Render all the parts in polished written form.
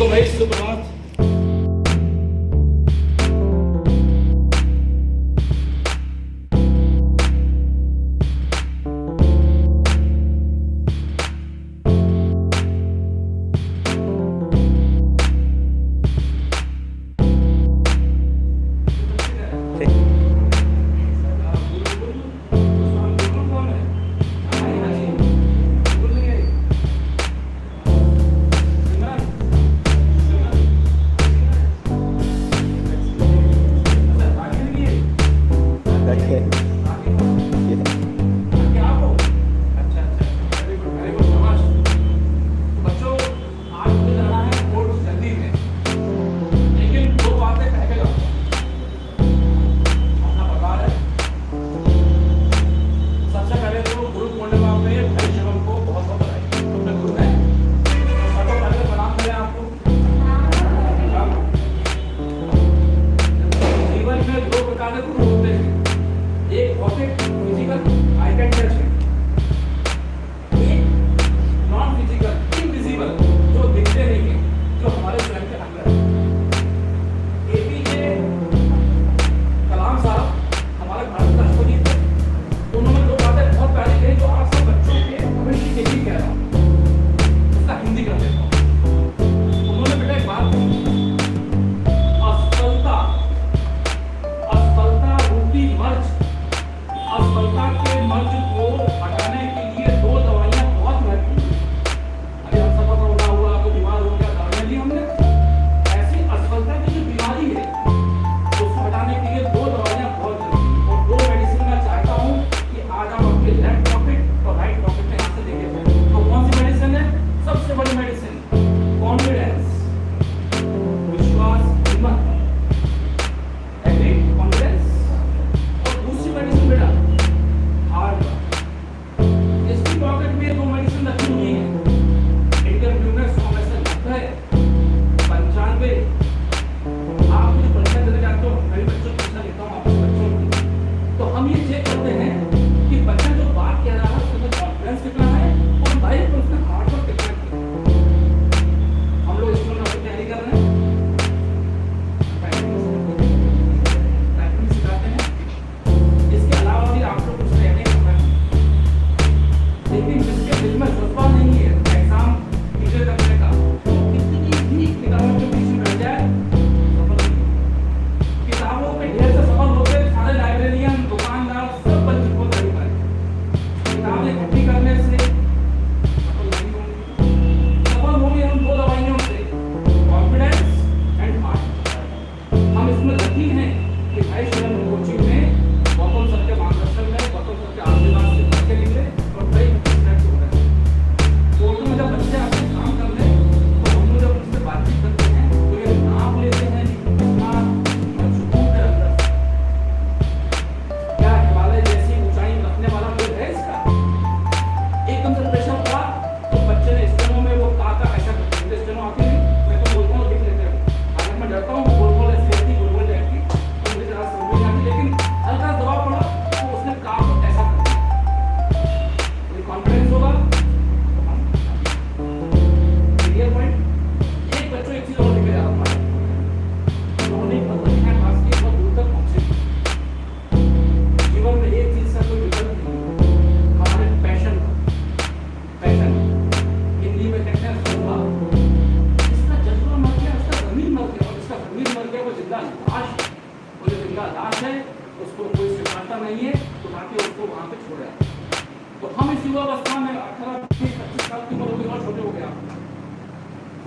भाई सुप्रभात।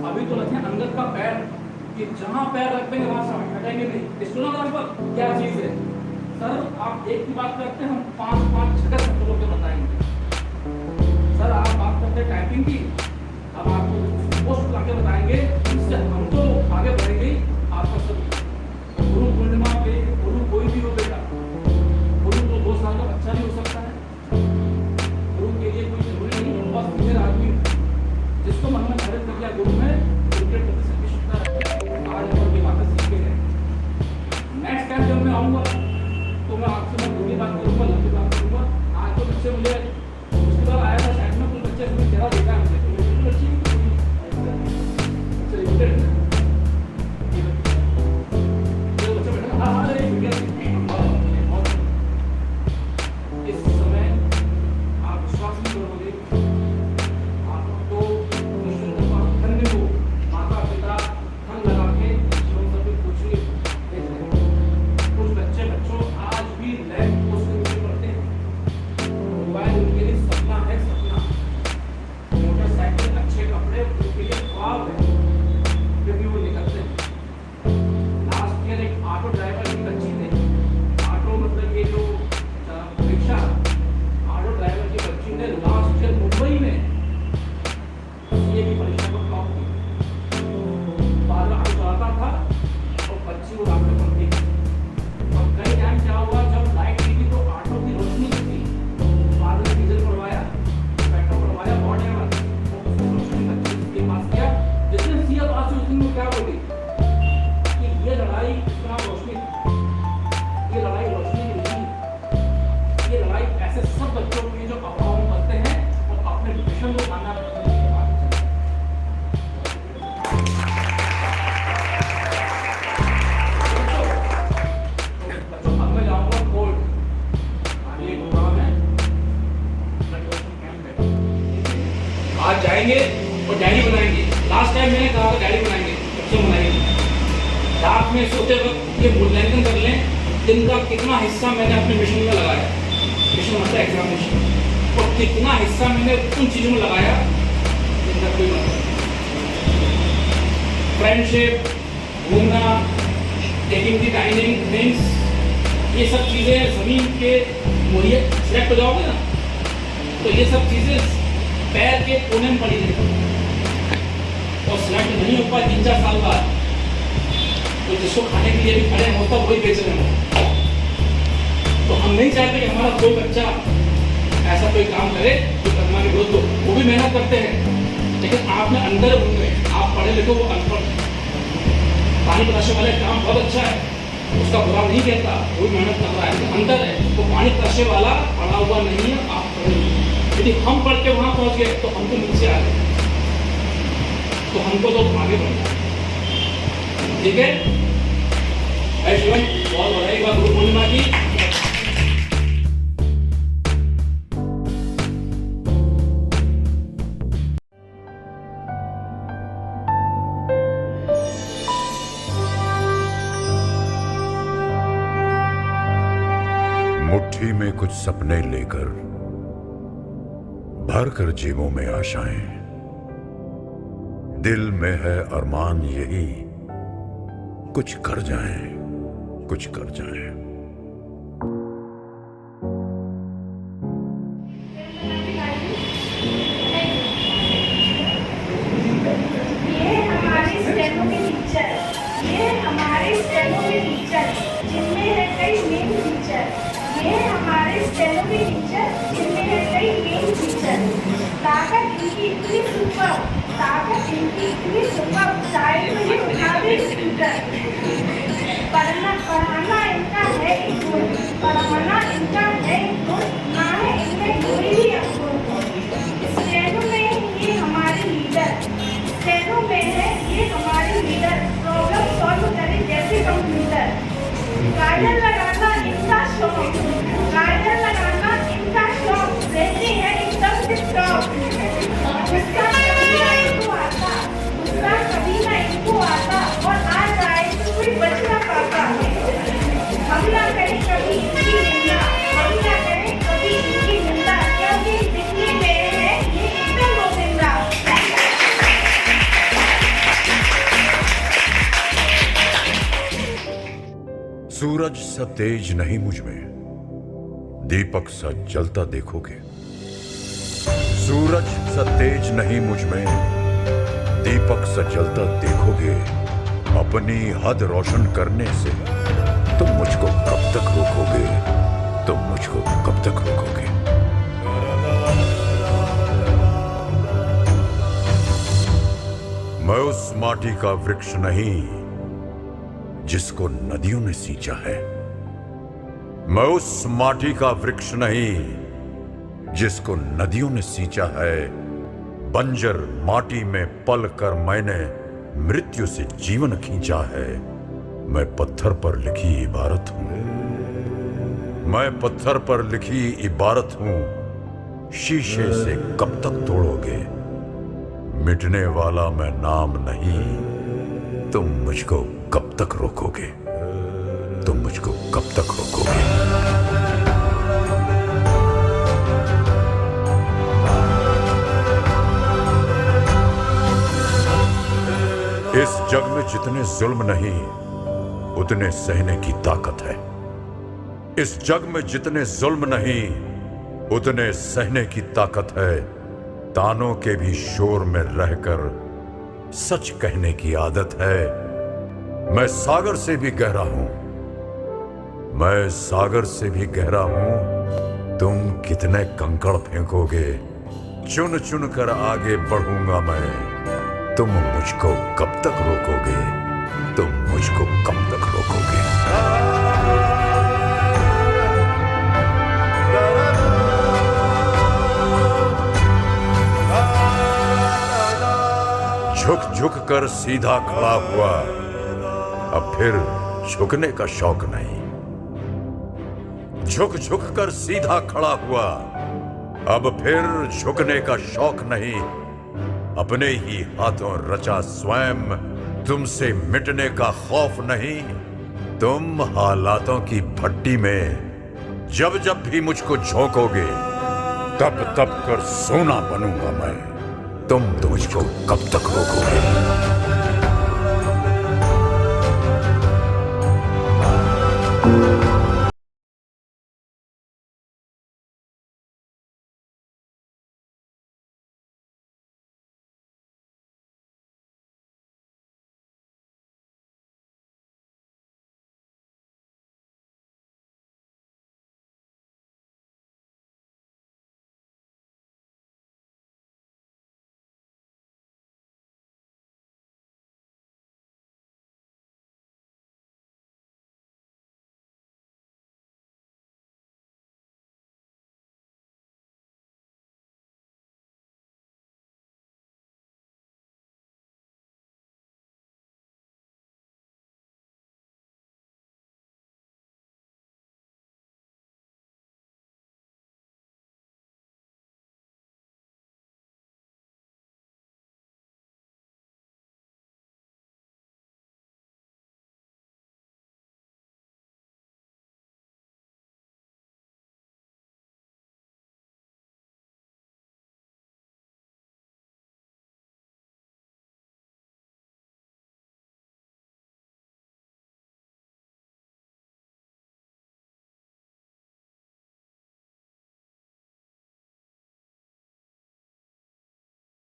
अभी तो रखें अंदर का पैर कि जहां पैर रख देंगे वहां से हटेंगे नहीं। स्टेनोग्राफर क्या चीज है सर? आप एक की बात करते हैं, हम 5-5 6 शब्दों के बताएंगे। सर आप बात करते हैं टाइपिंग की, अब आपको पोस्ट लाके बताएंगे, इससे हम तो आगे बढ़ेंगे। आपका सब गुरु पूर्णिमा पे गुरु कोई भी हो बेटा, गुरु तो 2 साल का बच्चा नहीं हो सकता है। गुरु के लिए कोई जरूरी नहीं है, बस मेरा आदमी जिसको मन में धारित कर लिया गुरु में, उनके प्रति सहिष्णुता रखें। आज और भी बातें सीख गए हैं। नेक्स्ट टाइम जब मैं आऊँगा तो मैं आपसे मैं दूरी बात करूँगा, लंबी बात करूँगा। आज तो बच्चे मुझे उसके बाद आया था साइड में, कुछ बच्चे चेहरा देखा है मुझे, तो बच्चे को आपने बनती है। और कई टाइम क्या हुआ, जब लाइट नहीं थी तो ऑटो की रोशनी नहीं थी, बाद में डीजल पड़वाया, पेट्रोल पड़वाया, वॉटेवर, तो उसको रोशनी के पास किया। जिसने सीएम पास उस दिन क्या बोली कि ये लड़ाई इतना रोशनी, ये लड़ाई रोशनी की नहीं, ये लड़ाई ऐसे सब बच्चों की जो अफवाहों करते हैं और अपने मिशन को कामयाब करने के बाद आज जाएंगे और डायरी बनाएंगे। लास्ट टाइम मैंने कहा था डायरी बनाएंगे, बच्चे बनाएंगे। रात में सोते वक्त ये मूल्यांकन कर लें दिन का कितना हिस्सा मैंने अपने मिशन में लगाया, मिशन मतलब एग्जामिनेशन, और कितना हिस्सा मैंने उन चीज़ों में लगाया जिनका कोई मतलब। फ्रेंडशिप, घूमना, टेकिंग दी डाइनिंग ड्रिंक्स, ये सब चीज़ें ज़मीन के मुहैया सिलेक्ट हो जाओगे ना, तो ये सब चीज़ें पैर के कोने में पड़ी रहती और सिलेक्ट नहीं हो पाए 3-4 साल बाद, तो जिसको खाने के लिए भी खड़े होता वही बेच रहे हो। तो हम नहीं चाहते कि हमारा कोई बच्चा ऐसा कोई काम करे जो करना के विरुद्ध हो। वो भी मेहनत करते हैं, लेकिन आप में अंदर घूम गए, आप पढ़े लिखे, वो अनपढ़। पानी तराशे वाले काम बहुत अच्छा है, उसका बुरा नहीं कहता, वो भी मेहनत कर रहा है, अंदर है। तो पानी तराशे वाला पढ़ा हुआ नहीं है, आप पढ़े नहीं। यदि हम पढ़ के वहां पहुंच गए तो हमको नीचे आ गए, तो हमको तो आगे बढ़ना। ठीक है भाई शिवन, बहुत बधाई बात गुरु पूर्णिमा की। मुट्ठी में कुछ सपने लेकर भर कर जेबों में आशाएं, दिल में है अरमान यही कुछ कर जाएं, कुछ कर जाएं। ये हमारे स्टेनो के टीचर, ये हमारे स्टेनो के टीचर जिनमें है कई मेन फीचर। ये हमारे स्टेनो के टीचर जिनमें है कई मेन फीचर। ताकत इनकी इतनी सुपर, ताकत इनकी इतनी सुपर, साइड में ही उठा दे स्पीकर। पढ़ाना इनका है एक गुण, पढ़ाना इनका है एक गुण, ना है इनमें कोई भी अवगुण। स्टेनो में ये हमारे लीडर, स्टेनो में है ये हमारे लीडर, प्रॉब्लम सॉल्व करे जैसे कंप्यूटर। काजल लगाना इनका शौक, काजल लगाना इनका शौक, रहते हैं एकदम टिप-टॉप। गुस्सा कभी ना इनको आता, गुस्सा कभी ना इनको आता, और आ जाए तो कोई बच ना पाता। हम ना करें कभी इनकी निंदा, हम ना करें कभी इनकी निंदा, क्योंकि दिखने गए हैं ये एकदम रोजिंदा। सूरज सा तेज नहीं मुझ में, दीपक सा जलता देखोगे। सूरज सा तेज नहीं मुझ में, दीपक सा जलता देखोगे। अपनी हद रोशन करने से तुम मुझको कब तक रोकोगे, तुम मुझको कब तक रोकोगे। मैं उस माटी का वृक्ष नहीं जिसको नदियों ने सींचा है। मैं उस माटी का वृक्ष नहीं जिसको नदियों ने सींचा है। बंजर माटी में पल कर मैंने मृत्यु से जीवन खींचा है। मैं पत्थर पर लिखी इबारत हूं, मैं पत्थर पर लिखी इबारत हूं। शीशे से कब तक तोड़ोगे, मिटने वाला मैं नाम नहीं। तुम मुझको कब तक रोकोगे, तुम मुझको कब तक रोकोगे। इस जग में जितने जुल्म नहीं उतने सहने की ताकत है। इस जग में जितने जुल्म नहीं उतने सहने की ताकत है। तानों के भी शोर में रहकर सच कहने की आदत है। मैं सागर से भी गहरा हूं, मैं सागर से भी गहरा हूं। तुम कितने कंकड़ फेंकोगे, चुन चुन कर आगे बढ़ूंगा मैं। तुम मुझको कब तक रोकोगे, तुम मुझको कब तक रोकोगे? झुक झुक कर सीधा खड़ा हुआ, अब फिर झुकने का शौक नहीं। झुक झुक कर सीधा खड़ा हुआ, अब फिर झुकने का शौक नहीं। अपने ही हाथों रचा स्वयं, तुमसे मिटने का खौफ नहीं। तुम हालातों की भट्टी में जब जब भी मुझको झोंकोगे, तब तब कर सोना बनूंगा मैं। तुम मुझको कब तक रोकोगे?